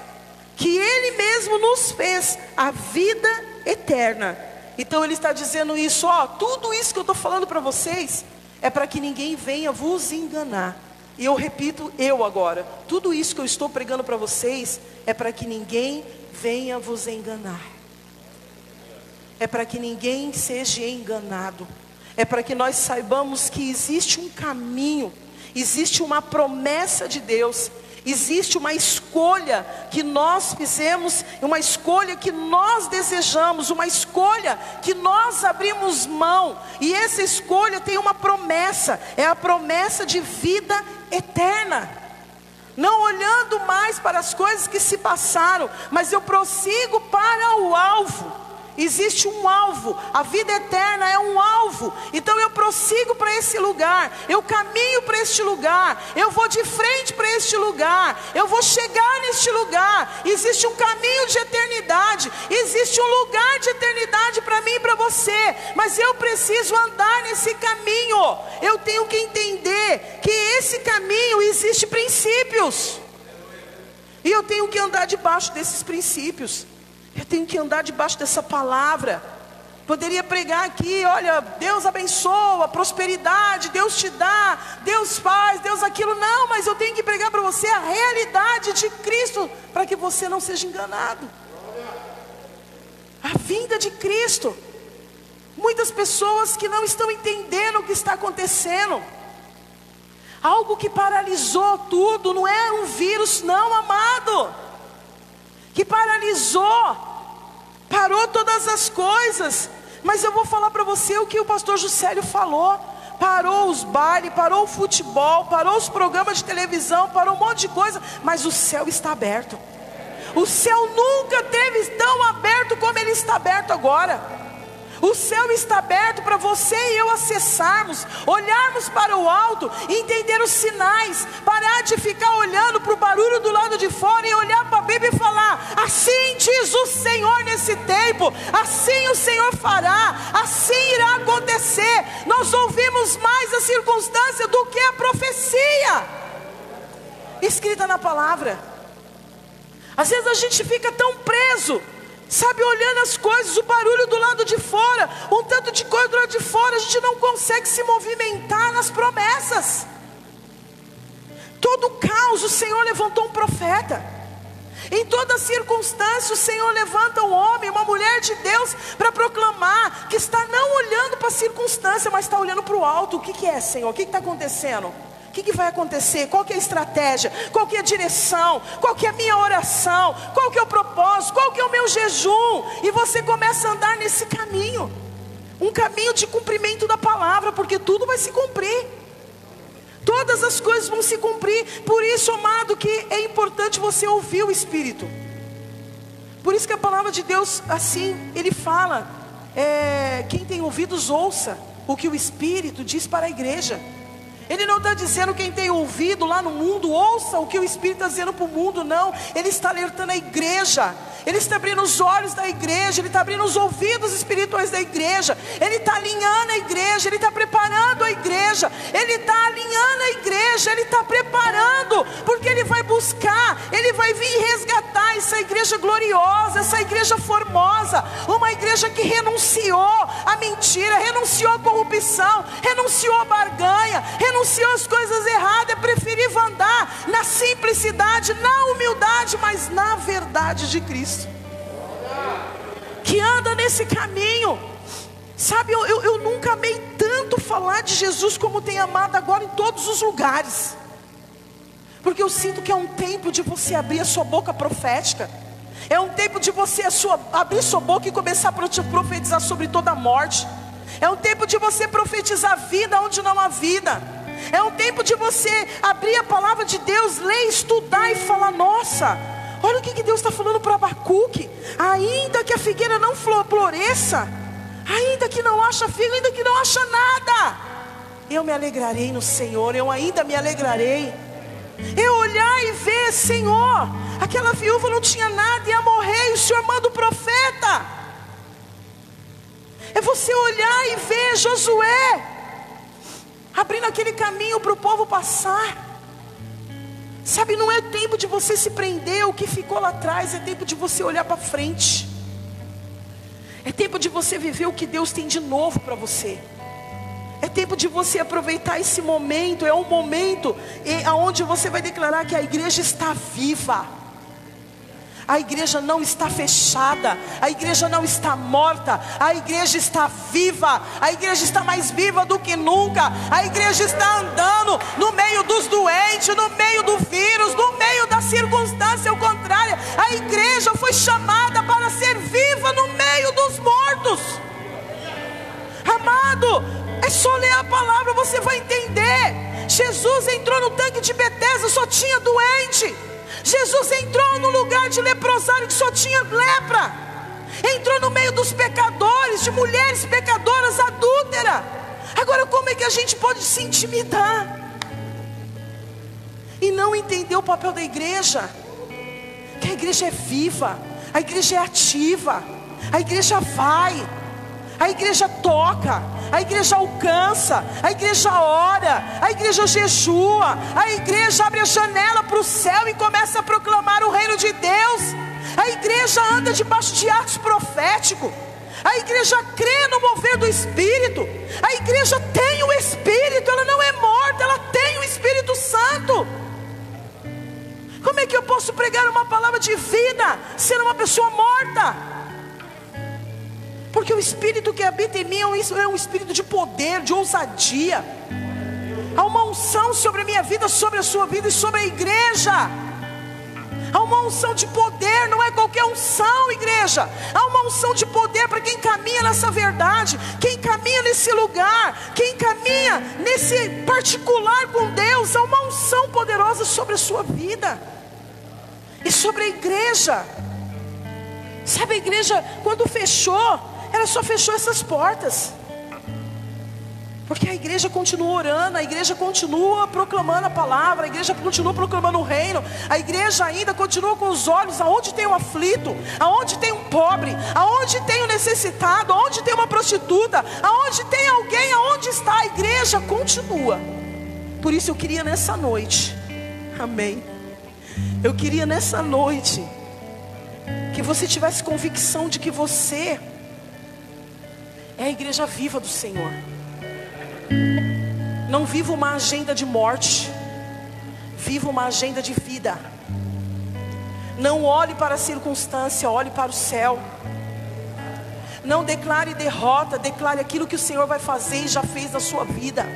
que Ele mesmo nos fez, a vida eterna. Então Ele está dizendo isso, ó, tudo isso que eu estou falando para vocês, é para que ninguém venha vos enganar. E eu repito, eu agora, tudo isso que eu estou pregando para vocês, é para que ninguém venha vos enganar. É para que ninguém seja enganado. É para que nós saibamos que existe um caminho, existe uma promessa de Deus, existe uma escolha que nós fizemos, uma escolha que nós desejamos, uma escolha que nós abrimos mão, e essa escolha tem uma promessa, é a promessa de vida eterna. Não olhando mais para as coisas que se passaram, mas eu prossigo para o alvo. Existe um alvo, a vida eterna é um alvo. Então eu prossigo para esse lugar, eu caminho para este lugar, eu vou de frente para este lugar, eu vou chegar neste lugar. Existe um caminho de eternidade, existe um lugar de eternidade para mim e para você, mas eu preciso andar nesse caminho. Eu tenho que entender que esse caminho existe princípios, e eu tenho que andar debaixo desses princípios. Eu tenho que andar debaixo dessa palavra. Poderia pregar aqui, olha, Deus abençoa, prosperidade, Deus te dá, Deus faz, Deus aquilo. Não, mas eu tenho que pregar para você a realidade de Cristo, para que você não seja enganado. A vinda de Cristo. Muitas pessoas que não estão entendendo o que está acontecendo. Algo que paralisou tudo, não é um vírus não, amado, que paralisou, parou todas as coisas. Mas eu vou falar para você o que o pastor Juscelio falou. Parou os bailes, parou o futebol, parou os programas de televisão, parou um monte de coisa, mas o céu está aberto. O céu nunca teve tão aberto como ele está aberto agora. O céu está aberto para você e eu acessarmos, olharmos para o alto, entender os sinais, parar de ficar olhando para o barulho do lado de fora e olhar para a Bíblia e falar: assim diz o Senhor nesse tempo, assim o Senhor fará, assim irá acontecer. Nós ouvimos mais a circunstância do que a profecia escrita na palavra. Às vezes a gente fica tão preso, sabe, olhando as coisas, o barulho do lado de fora, um tanto de coisa do lado de fora, a gente não consegue se movimentar nas promessas. Todo caos, o Senhor levantou um profeta. Em toda circunstância, o Senhor levanta um homem, uma mulher de Deus, para proclamar que está não olhando para a circunstância, mas está olhando para o alto. O que é, Senhor? O que está acontecendo? O que vai acontecer? Qual que é a estratégia? Qual que é a direção? Qual que é a minha oração? Qual que é o propósito? Qual que é o meu jejum? E você começa a andar nesse caminho, um caminho de cumprimento da palavra, porque tudo vai se cumprir, todas as coisas vão se cumprir. Por isso, amado, que é importante você ouvir o Espírito. Por isso que a palavra de Deus, assim, ele fala, quem tem ouvidos ouça o que o Espírito diz para a igreja. Ele não está dizendo quem tem ouvido lá no mundo, ouça o que o Espírito está dizendo para o mundo, não. Ele está alertando a igreja, ele está abrindo os olhos da igreja, ele está abrindo os ouvidos espirituais da igreja, ele está alinhando a igreja, ele está preparando a igreja, ele está alinhando a igreja, ele está preparando, porque ele vai buscar, ele vai vir resgatar essa igreja gloriosa, essa igreja formosa, uma igreja que renunciou à mentira, renunciou à corrupção, renunciou à barganha, renunciou às coisas erradas, preferiu andar na simplicidade, na humildade, mas na verdade de Cristo, que anda nesse caminho. Sabe, eu nunca amei tanto falar de Jesus como tenho amado agora em todos os lugares, porque eu sinto que é um tempo de você abrir a sua boca profética, é um tempo de você abrir sua boca e começar a profetizar sobre toda a morte, é um tempo de você profetizar vida onde não há vida, é um tempo de você abrir a palavra de Deus, ler, estudar e falar: nossa, olha o que Deus está falando para Abacuque. Ainda que a figueira não floresça, ainda que não acha figo, ainda que não acha nada, eu me alegrarei no Senhor, eu ainda me alegrarei. Eu olhar e ver: Senhor, aquela viúva não tinha nada, ia morrer, e o Senhor manda o profeta. É você olhar e ver Josué abrindo aquele caminho para o povo passar. Sabe, não é tempo de você se prender ao que ficou lá atrás, é tempo de você olhar para frente, é tempo de você viver o que Deus tem de novo para você, é tempo de você aproveitar esse momento. É um momento onde você vai declarar que a igreja está viva, a igreja não está fechada, a igreja não está morta, a igreja está viva, a igreja está mais viva do que nunca, a igreja está andando no meio dos doentes, no meio do vírus, no meio da circunstância contrária. A igreja foi chamada para ser viva no meio dos mortos. Amado, é só ler a palavra, você vai entender. Jesus entrou no tanque de Betesda, só tinha doente. Jesus entrou no lugar de leprosário que só tinha lepra. Entrou no meio dos pecadores, de mulheres pecadoras, adúlteras. Agora, como é que a gente pode se intimidar e não entender o papel da igreja? Que a igreja é viva, a igreja é ativa, a igreja vai, a igreja toca, a igreja alcança, a igreja ora, a igreja jejua, a igreja abre a janela para o céu e começa a proclamar o reino de Deus. A igreja anda debaixo de atos proféticos, a igreja crê no mover do Espírito, a igreja tem o Espírito, ela não é morta, ela tem o Espírito Santo. Como é que eu posso pregar uma palavra de vida sendo uma pessoa morta? Porque o Espírito que habita em mim é um Espírito de poder, de ousadia. Há uma unção sobre a minha vida, sobre a sua vida e sobre a igreja. Há uma unção de poder, não é qualquer unção, igreja. Há uma unção de poder para quem caminha nessa verdade, quem caminha nesse lugar, quem caminha nesse particular com Deus. Há uma unção poderosa sobre a sua vida. E sobre a igreja, sabe, a igreja quando fechou, ela só fechou essas portas, porque a igreja continua orando, a igreja continua proclamando a palavra, a igreja continua proclamando o reino, a igreja ainda continua com os olhos aonde tem um aflito, aonde tem um pobre, aonde tem um necessitado, aonde tem uma prostituta, aonde tem alguém, aonde está a igreja, continua. Por isso eu queria nessa noite, amém, eu queria nessa noite que você tivesse convicção de que você é a igreja viva do Senhor. Não viva uma agenda de morte, viva uma agenda de vida. Não olhe para a circunstância, olhe para o céu. Não declare derrota, declare aquilo que o Senhor vai fazer e já fez na sua vida.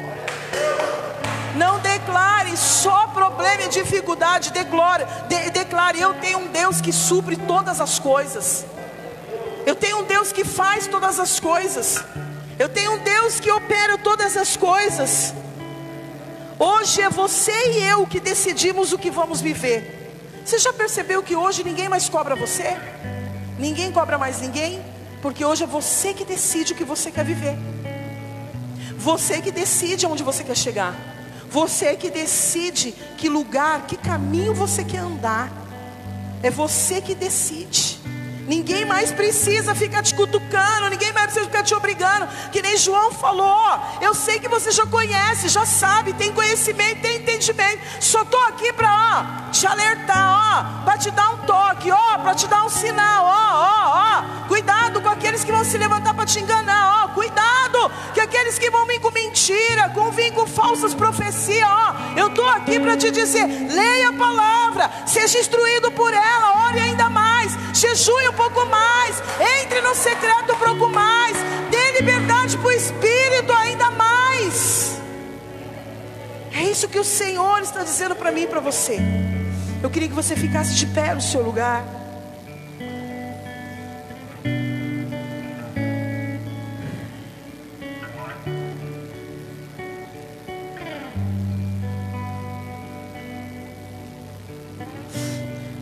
Não declare só problema e dificuldade, declare, eu tenho um Deus que supre todas as coisas. Eu tenho um Deus que faz todas as coisas. Eu tenho um Deus que opera todas as coisas. Hoje é você e eu que decidimos o que vamos viver. Você já percebeu que hoje ninguém mais cobra você? Ninguém cobra mais ninguém? Porque hoje é você que decide o que você quer viver. Você que decide onde você quer chegar. Você que decide que lugar, que caminho você quer andar. É você que decide. Ninguém mais precisa ficar te cutucando, ninguém mais precisa ficar te obrigando. Que nem João falou, eu sei que você já conhece, já sabe, tem conhecimento, tem entendimento. Só estou aqui para te alertar, para te dar um toque, para te dar um sinal, cuidado com aqueles que vão se levantar para te enganar, cuidado que aqueles que vão vir com mentira, vir com falsas profecias, eu estou aqui para te dizer, leia a palavra, seja instruído por ela, ore ainda mais, jejue um pouco mais, entre no secreto um pouco mais, dê liberdade para o Espírito ainda mais. É isso que o Senhor está dizendo para mim e para você. Eu queria que você ficasse de pé no seu lugar.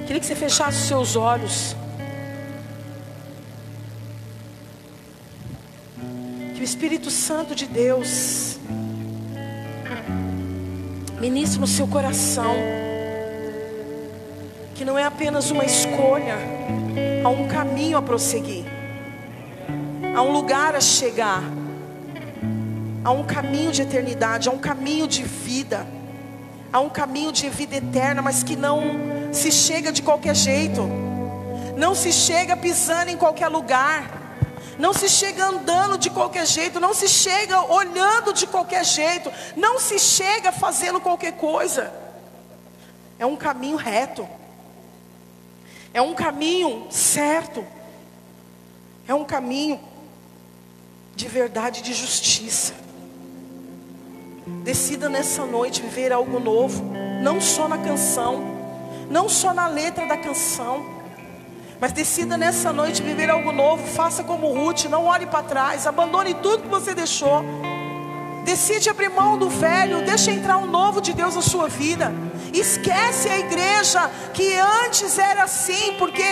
Queria que você fechasse os seus olhos. Que o Espírito Santo de Deus ministre no seu coração. Que não é apenas uma escolha, há um caminho a prosseguir, há um lugar a chegar, há um caminho de eternidade, há um caminho de vida, há um caminho de vida eterna, mas que não se chega de qualquer jeito, não se chega pisando em qualquer lugar, não se chega andando de qualquer jeito, não se chega olhando de qualquer jeito, não se chega fazendo qualquer coisa. É um caminho reto, é um caminho certo, é um caminho de verdade e de justiça. Decida nessa noite viver algo novo, não só na canção, não só na letra da canção, mas decida nessa noite viver algo novo. Faça como Ruth, não olhe para trás, abandone tudo que você deixou. Decide abrir mão do velho, deixa entrar um novo de Deus na sua vida. Esquece a igreja que antes era assim, porque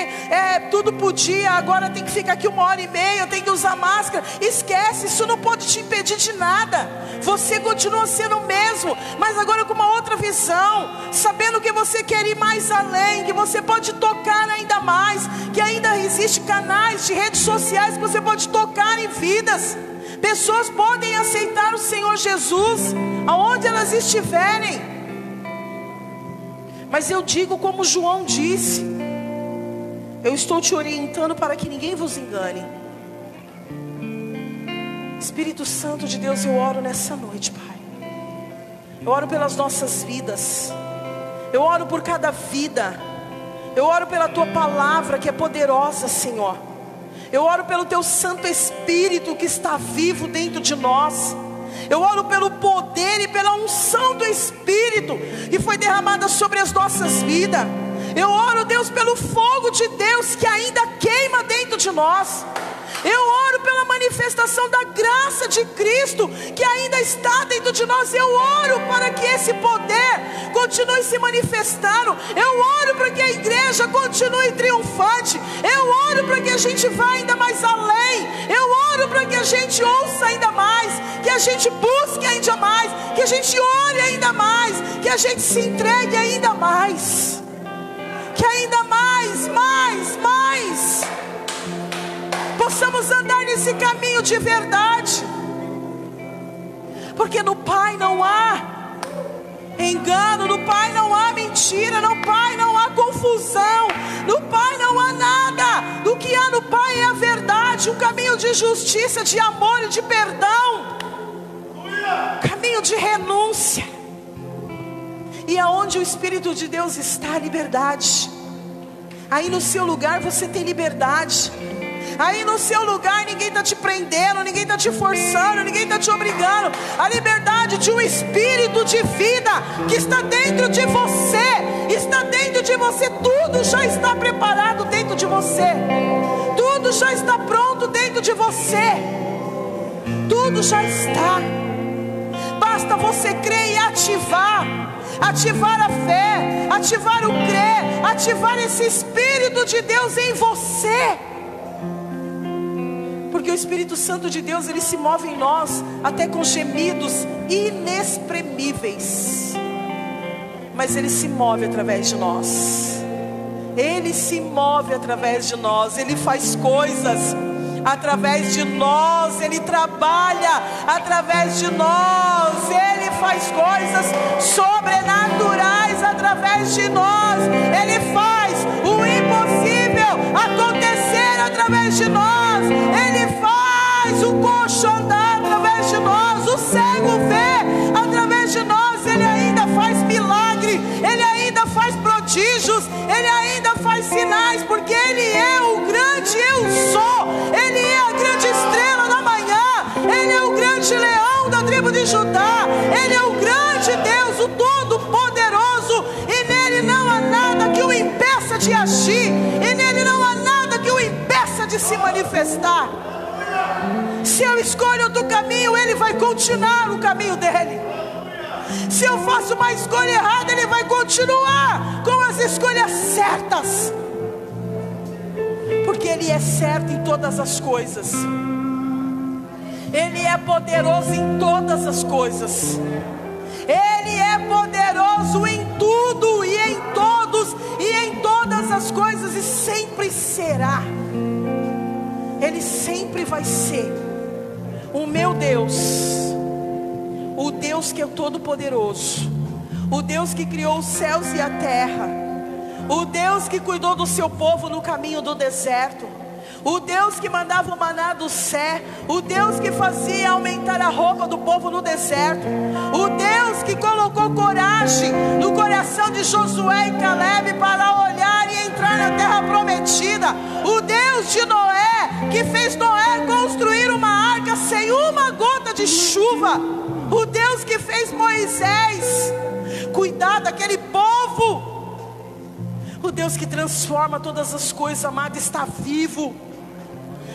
tudo podia, agora tem que ficar aqui 1h30, tem que usar máscara. Esquece, isso não pode te impedir de nada. Você continua sendo o mesmo, mas agora com uma outra visão, sabendo que você quer ir mais além, que você pode tocar ainda mais, que ainda existem canais de redes sociais que você pode tocar em vidas. Pessoas podem aceitar o Senhor Jesus aonde elas estiverem. Mas eu digo como João disse, eu estou te orientando para que ninguém vos engane. Espírito Santo de Deus, eu oro nessa noite, Pai. Eu oro pelas nossas vidas, eu oro por cada vida, eu oro pela Tua palavra que é poderosa, Senhor. Eu oro pelo Teu Santo Espírito que está vivo dentro de nós. Eu oro pelo poder e pela unção do Espírito que foi derramada sobre as nossas vidas. Eu oro, Deus, pelo fogo de Deus que ainda queima dentro de nós. Eu oro pela manifestação da graça de Cristo que ainda está dentro de nós. Eu oro para que esse poder continue se manifestando. Eu oro para que a igreja continue triunfante. Eu oro para que a gente vá ainda mais além. Eu oro para que a gente ouça ainda mais, que a gente busque ainda mais, que a gente ore ainda mais, que a gente se entregue ainda mais, que ainda mais possamos andar nesse caminho de verdade, porque no Pai não há engano, no Pai não há mentira, no Pai não há confusão, no Pai não há nada. Do que há no Pai é a verdade, um caminho de justiça, de amor e de perdão, caminho de renúncia. E aonde o Espírito de Deus está, a liberdade. Aí no seu lugar você tem liberdade. Aí no seu lugar ninguém está te prendendo, ninguém está te forçando, ninguém está te obrigando. A liberdade de um espírito de vida que está dentro de você. Está dentro de você, tudo já está preparado dentro de você. Tudo já está pronto dentro de você. Tudo já está. Basta você crer e ativar. Ativar a fé, ativar o crer, ativar esse Espírito de Deus em você. Porque o Espírito Santo de Deus, ele se move em nós até com gemidos inexprimíveis. Mas ele se move através de nós. Ele se move através de nós. Ele faz coisas através de nós. Ele trabalha através de nós. Ele faz coisas sobrenaturais através de nós. Ele faz o impossível acontecer através de nós. Ele faz o coxo andar através de nós, o cego ver através de nós. Ele ainda faz milagre, ele ainda faz prodígios, ele ainda faz sinais, porque ele é o grande eu sou. Ele é a grande estrela da manhã, ele é o grande leão da tribo de Judá, ele é o grande Deus, o todo-poderoso, e nele não há nada que o impeça de agir, e nele não há nada que o impeça de se manifestar. Se eu escolho outro caminho, ele vai continuar o caminho dele. Se eu faço uma escolha errada, ele vai continuar com as escolhas certas, porque ele é certo em todas as coisas. Ele é poderoso em todas as coisas. Ele é poderoso em tudo e em todos e em todas as coisas, e sempre será. Ele sempre vai ser o meu Deus, o Deus que é todo-poderoso, o Deus que criou os céus e a terra, o Deus que cuidou do seu povo no caminho do deserto, o Deus que mandava o maná do céu, o Deus que fazia aumentar a roupa do povo no deserto, o Deus que colocou coragem no coração de Josué e Caleb para olhar e entrar na terra prometida, o Deus de Noé, que fez Noé construir uma arca sem uma gota de chuva, o Deus que fez Moisés cuidar daquele povo, o Deus que transforma todas as coisas, amado, está vivo.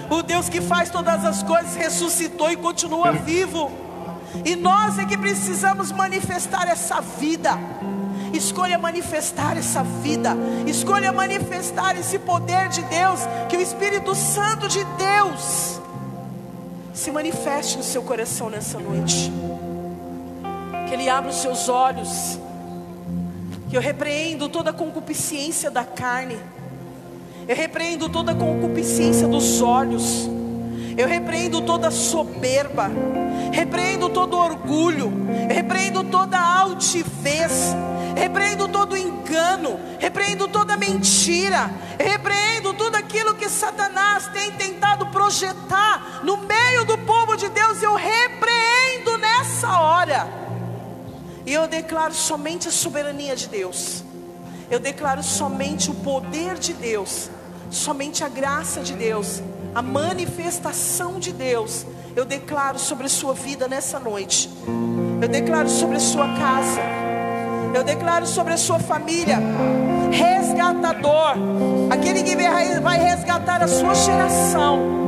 O Deus que faz todas as coisas ressuscitou e continua vivo. E nós é que precisamos manifestar essa vida. Escolha manifestar essa vida. Escolha manifestar esse poder de Deus. Que o Espírito Santo de Deus se manifeste no seu coração nessa noite. Que Ele abra os seus olhos. Que eu repreendo toda a concupiscência da carne. Eu repreendo toda a concupiscência dos olhos. Eu repreendo toda a soberba. Repreendo todo orgulho. Repreendo toda a altivez. Repreendo todo engano. Repreendo toda mentira. Repreendo tudo aquilo que Satanás tem tentado projetar no meio do povo de Deus. Eu repreendo nessa hora. E eu declaro somente a soberania de Deus. Eu declaro somente o poder de Deus. Somente a graça de Deus. A manifestação de Deus. Eu declaro sobre a sua vida nessa noite. Eu declaro sobre a sua casa. Eu declaro sobre a sua família. Resgatador. Aquele que vai resgatar a sua geração.